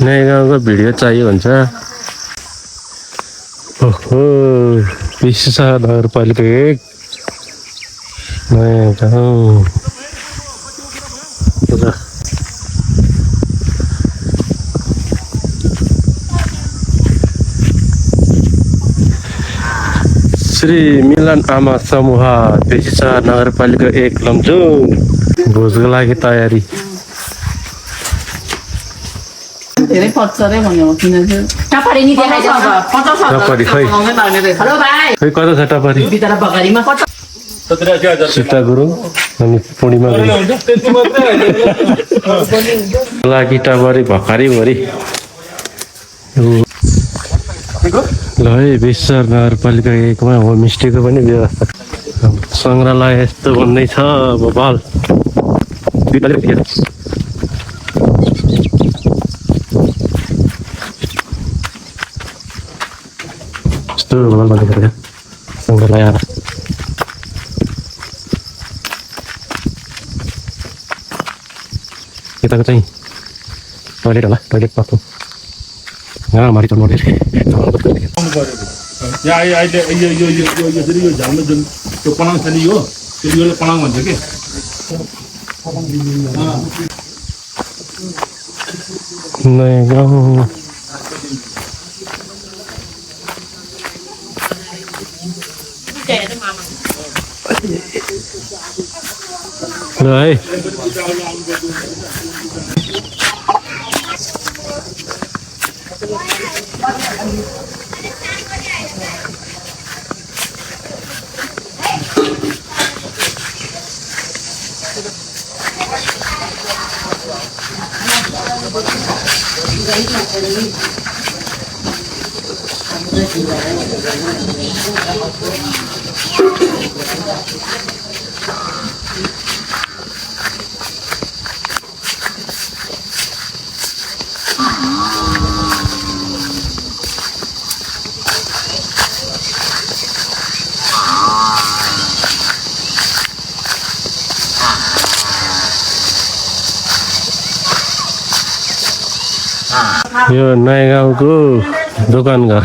नयाँ गाउँको भिडियो चाहियो भन्छ। ओहो विशेषा नगरपालिका 1 नयाँ गाउँ। श्री मिलन आमा समूह विशेषा नगरपालिका 1 लमजुङ भोजको लागि तयारी। धेरै पच्चरै भन्यो किनकि टपरी नि देखाइदिनु अब 50,000 टपरी खै हेलो भाइ खै कता छ टपरी? बिचरा बगरीमा सीता गुरुङ अनि पूर्णिमा गुरुङ लागि टपरी भकारी भरी। ल है विशेषा नगरपालिका 1 मा होमस्टेको पनि व्यवस्था। सङ्ग्रहालय यस्तो भन्दैछ भोपाल। भोपाल भन्दै सङ्ग्रहालय यताको चाहिँ टोइलेट होला, टोइलेट बाथरुम यहाँ माथि चढ्नु पर्छ। यहाँ अहिले यो झालमा जुन त्यो पलङ छ नि यो पलङ भन्छ कि नयाँ गाउँ। ल है यो नयाँ गाउँको दोकान घर।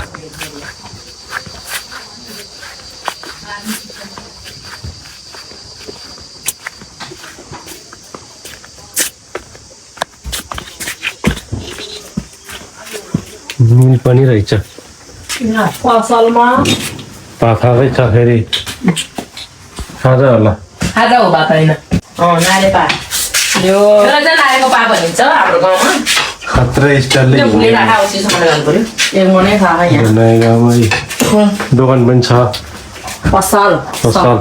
नुन पनि रहेछ पसलमा पाखाकै छ फेरि खाजा होला। खाजा हो बात होइन नाले पा यो चाहिँ नालेको पा भनिन्छ हाम्रो गाउँमा। खतरा स्टाइलले एक मनै खा यहाँ नयाँ गाउँमै दोकान पनि छ। पसल पसल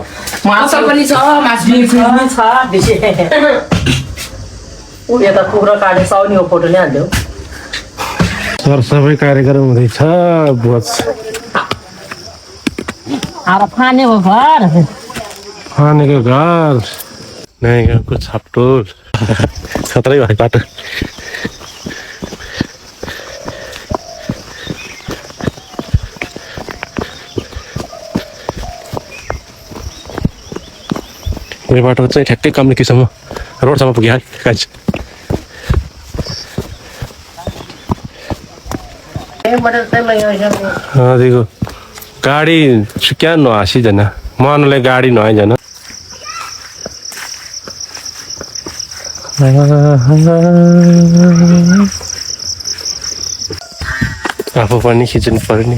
पसल पनि छ, मासु पनि छ बेसी। यता कुखुरा काटे साउनीको फोटो नै हाल्थ्यो। सरसफाइ कार्यक्रम हुँदैछ। बस अब फानेको घर फानेको घर नयाँ गाउँको छापटोल खतरै भाइ बाटो। यो बाटो चाहिँ ठ्याक्कै कम्युनिकेसनमा रोडसम्म पुगिहाल्यो गाइस। देखो गाड़ी क्या न आसी जना मनले गाड़ी नआइ जना आफू पनि खिच्नु पर्यो नि।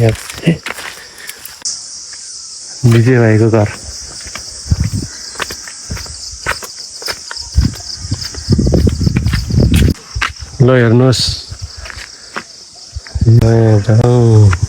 विजय भाइको घर ल हेर्नुहोस् नयाँ गाउँ।